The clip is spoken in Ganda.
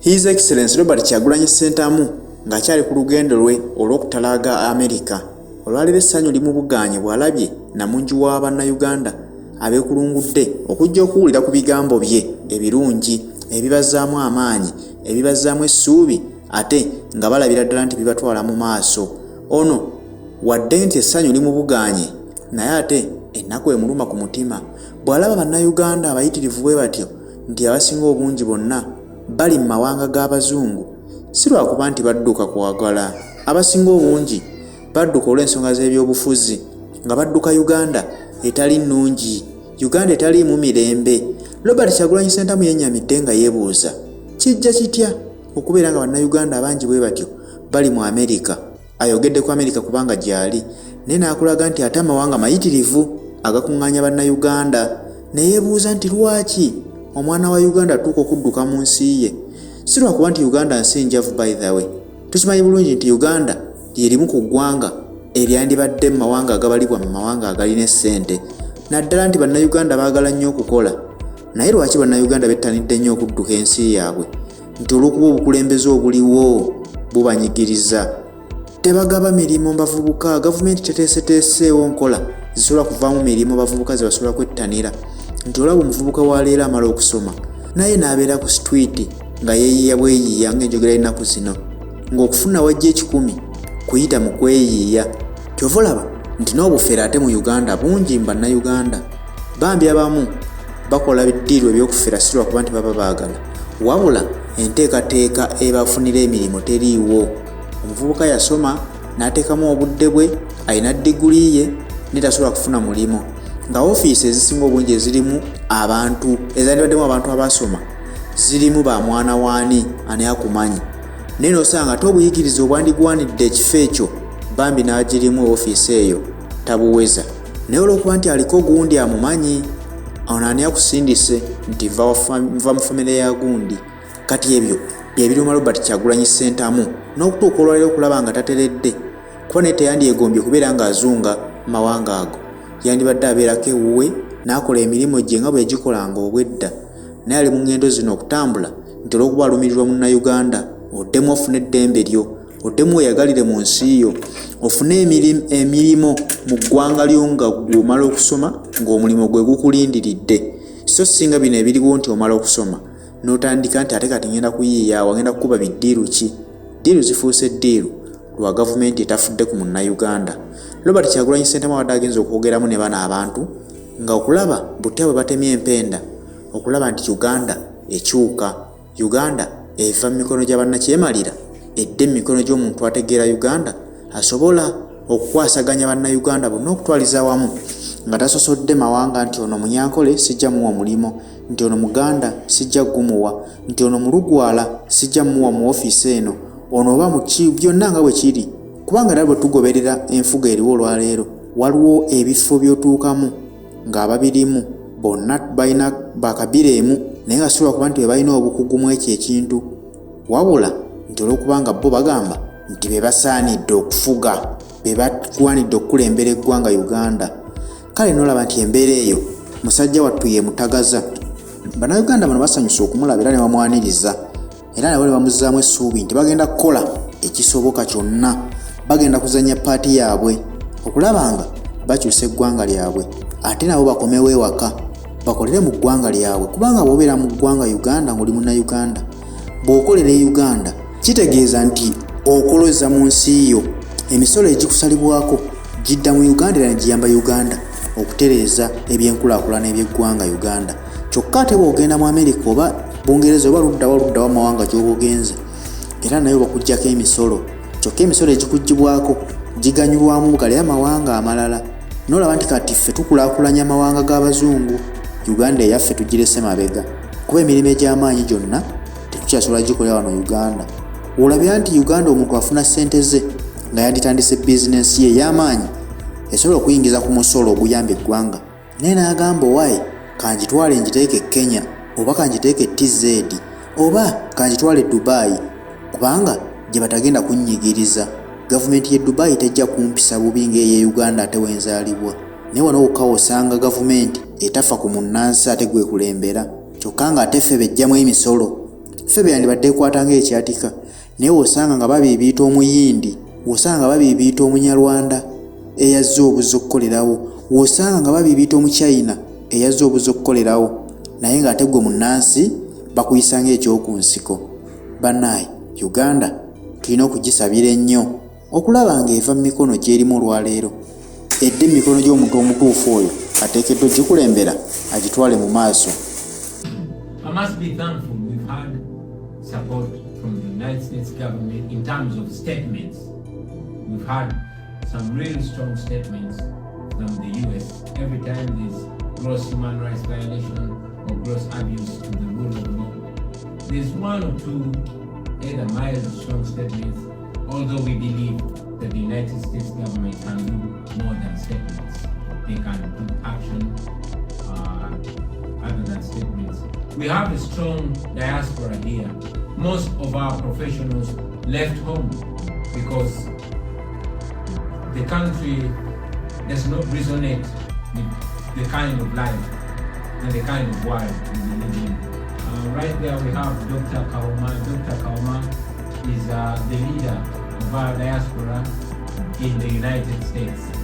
His Excellency Robert Kyagulanyi Ssentamu ng'akyali ku lugendo lwe olw'okutalaaga Amerika. Olwaleero essanyu limu buganye bw'alabye namungi wa bannayuganda abeekulungudde okujja okuwulira ku bigambo bye ebirungi ebibazzaamu amaanyi ebibazzaamu essuubi ate nga balabira ddala nti bibatwala mu maaso. Ono wadde nti essanyu limu buganye naye ate ennaku emuluma ku mutima bw'alaba bannayuganda abayitirivu bwe batyo nti abasinga obungi bonna bali mu mawanga g'abazungu si lwakuba nti badduka kwagala. Abasinga obungi badduka olw'ensonga z'ebyobufuzi nga badduka Uganda etali nnungi, Uganda etaliimu mirembe. Robert Kyagulanyi Ssentamu yennyamidde nga yeebuuza kijja kitya okubeera nga bannayuganda abangi bwe batyo bali mu Amerika. Ayogedde ku Amerika kubanga gyali naye n'akulaga nti ate amawanga mayitirivu agakuŋŋaanya bannayuganda. Ne yeebuuza nti lwaki omwana wa Uganda atuuka okudduka mu nsi ye? Si lwakuba nti Uganda nsi njavu by the way. Tukimanyi bulungi nti Uganda lyerimu ku ggwanga eryandibadde mu mawanga agabalibwa mu mawanga agalina essente. Naddala nti bannayuganda baagala nnyo okukola. Naye lwaki bannayuganda bettanidde nnyo okudduka ensi yaabwe? Nti olw'okuba obukulembeze obuliwo bubanyigiriza. Tebagaba mirimu bavubuka. Gavumenti teteeseteeseewo nkola zisobola kuvaamu mirimu bavubuka ze basobola kwettanira. Nti olaba omuvubuka wa leero amala okusoma naye n'abeera ku street nga yeeyiiya bweyiiya ng'enjogera ennaku zino, ng'okufuna wajja 10 kuyita mu kweyiiya. Kyova olaba nti n'obufere ate mu Uganda bungi mu bannayuganda. Bambi abamu bakola biddiirwa eby'okufera si lwakuba nti baba baagala, wabula enteekateeka ebafunira emirimu teriiwo. Omuvubuka yasoma n'ateekamu obudde bwe, alina diguli ye naye tasobola kufuna mulimu. Nga ofiisi ezisinga obungi ezirimu abantu ezandibaddemu abantu abasoma zirimu ba mwana waani ani akumanyi. Naye n'osanga ate obuyigiriza obwandigwanidde ekifo ekyo bambi n'agirimu ofiisi eyo tabuweza. Naye olw'okuba nti aliko gundi amumanyi, ono ani akusindise nti nva mu famire ya gundi. Kati ebyo bye biruma Robert Kyagulanyi Ssentamu n'okutuuka olwaleero okulaba nga tateredde kuba naye teyandyegombye kubeera ng'azunga mawanga ago. Yandibadde abeerako ewuwe n'akola emirimu gye nga bwe yagikolanga obwedda. Naye ali mu ngendo zino okutambula nti olw'okuba alumirirwa munnayuganda oddemu ofune eddembe lyo, oddemu weyagalire mu nsi yo, ofune emirimu mu ggwanga lyo nga gw'omala okusoma ng'omulimu gwe gukulindiridde. So singa bino ebiriwo nti omala okusoma n'otandika nti ate kati ngenda kuyiiya wagenda kukuba biddiiru ki? Ddiiru zifuuse eddiiru lwa gavumenti etafudde ku munnayuganda. Robert Kyagulanyi Ssentamu abadde agenza okwogeramu ne bano abantu nga okulaba butya bwe batemye empenda, okulaba nti Uganda ekyuka, Uganda eva mu mikono gya bannakyemalira edde mu mikono gy'omuntu ategeera Uganda asobola okukwasaganya bannayuganda bonna okutwaliza wamu nga tasosodde mawanga nti ono munyankole sijja muwa mulimo, nti ono muganda sijja gumuwa, nti ono mulugwala sijja muwa mu ofiisi eno, ono oba muki byonna nga bwe kiri. Kubanga era bwe tugoberera enfuga eriwo olwaleero waliwo ebifo by'otuukamu ng'ababirimu bonna balina bakabira emu naye nga sisobola kuba nti balina obukugu mu ekyo ekintu, wabula nti olw'okuba bo bagamba nti be basaanidde okufuga, be bagwanidde okukulembera eggwanga Uganda. Kale n'olaba nti embeera eyo musajja wattu ye mutagaza. Bannayuganda bano basanyusa okumulaba era ne bamwaniriza era nabo ne bamuzzaamu essuubi nti bagenda kukola ekisoboka kyonna, bagenda kuzanya paati yaabwe okulaba nga bakyusa eggwanga lyabwe ate nabo bakomewo ewaka bakolere mu ggwanga lyabwe. Kubanga bw'obeera mu ggwanga Uganda ng'oli munnayuganda, bw'okolera e Uganda kitegeeza nti okoloza mu nsi yo, emisolo egikusalibwako gidda mu Uganda era ne giyamba Uganda okutereeza ebyenkulaakulana eby'eggwanga Uganda. Kyokka ate bw'ogenda mu Amerika oba Bungereza oba ludda w'amawanga gy'oba ogenze era nayo bakuggyako emisolo, kyokka emisolo egikuggibwako giganyulwamu gali amawanga amalala. N'olaba nti kati ffe tukulaakulanya amawanga g'abazungu, Uganda eyaffe tugirese mabega kuba emirimu egy'amaanyi gyonna tetukyasobola gikolera wano Uganda. Olabira nti Uganda omuntu afuna ssente ze nga yanditandise bizinensi ye ey'amaanyi esobola okuyingiza ku musolo oguyamba eggwanga, naye n'agamba owaayi kanjitwale njiteeke e Kenya oba kanjiteeke TZ oba kanjitwale Dubai kubanga gye batagenda kunnyigiriza. Gavumenti ye Dubai tejja kumpisa bubi ng'eye Uganda ate wenzaalibwa. Naye wano wokka osanga gavumenti etafa ku munnansi ate gwe kulembera, kyokka nga ate ffe bejjamu emisolo ffe byandibadde ekwata ng'ekyatika, naye wosanga nga babiibiita omuyindi, wosanga nga babiibiita omunyarwanda eyazze obuzi okukolerawo, wosanga nga babiibiita omuchina eyazze obuzi okukolerawo, naye ng'ate gwe munnansi bakuyisa ng'ekyoku nsiko. Bannaaye, Uganda tulina okugisabira ennyo okulaba ng'eva mu mikono gy'erimu olwaleero, edde emikono gy'omuntu omutuufu oyo ateekeddwa ogikulembera agitwale mu maaso. I must be thankful we've had support from the United States government in terms of statements. We've had some really strong statements from the US every time there's gross human rights violation or gross abuse to the rule of law. There's one or two either mild or strong statements, although we believe that the United States government can do more than statements. They can do action other than statements. We have a strong diaspora here. Most of our professionals left home because the country does not resonate with the kind of life and the kind of world we live in. Right there we have Dr. Kauma. Dr. Kauma is the leader of our diaspora in the United States.